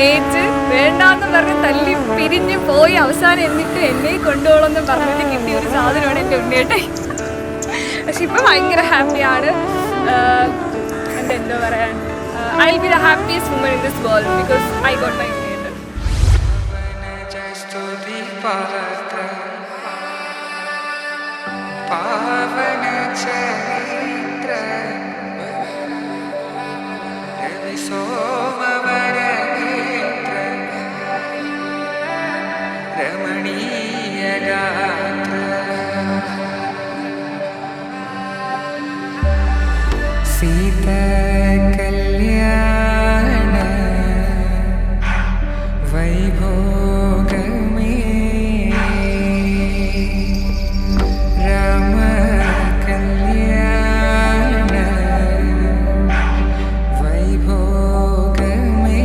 സ്നേഹിച്ച് വേണ്ടാന്ന് പറഞ്ഞ് തല്ലി പിരിഞ്ഞ് പോയി അവസാനം എന്നിട്ട് എന്നെ കൊണ്ടുപോകണമെന്ന് പറഞ്ഞിട്ട് കിട്ടിയ ഒരു സാധനമാണ് എൻ്റെ ഉണ്ണിയേട്ടൻ. പക്ഷെ ഇപ്പം ഭയങ്കര ഹാപ്പിയാണ്. എൻ്റെ എന്താ പറയാൻ, I will be the happiest woman in this world because I got my ഉണ്ണിയേട്ടൻ. പാവന ചരിത്ര രവി സോമവര നേത്ര രമണീയ ഗാത്ര സീത കല്യാണ വൈഭോഗമേ രാമ കല്യാണ വൈഭോഗമേ.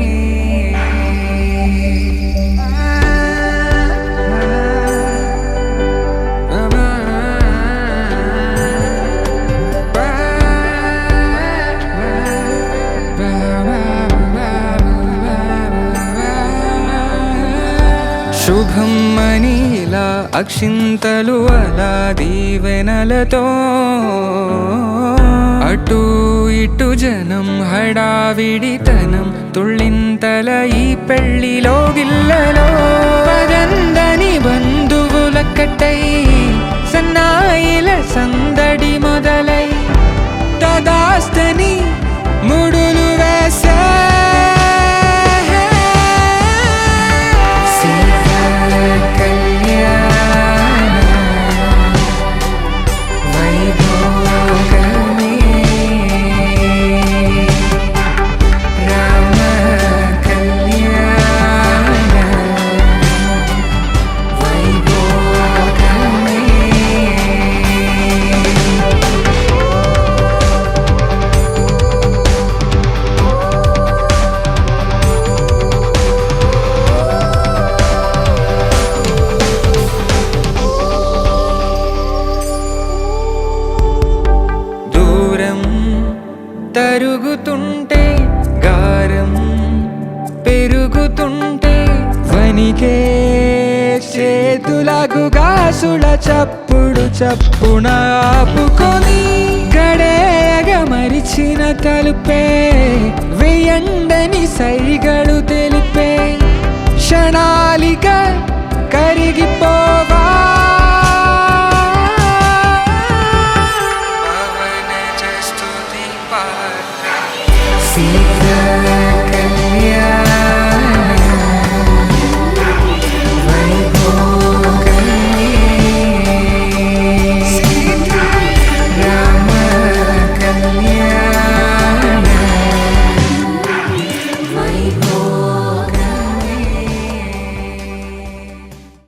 శుభం మనీలా అక్షింతలు అలా దీవెనలతో అటు ఇటు జనం హడావిడితనం తుళ్ళింతల ఈ పెళ్లిలో గిల్లలో పదందని బంధువులక్కటై సన్నాయిల సందడి మొదలై తదాస్తని ముడులు వేసే తరుగుతుంటే గారం పెరుగుతుంటే వనికే చేతులకు గాసుల చప్పుడు చప్పున ఆపుకొని గడేగ మరిచిన తలుపే వేయండని సైగడు తెలిపే క్షణాలిక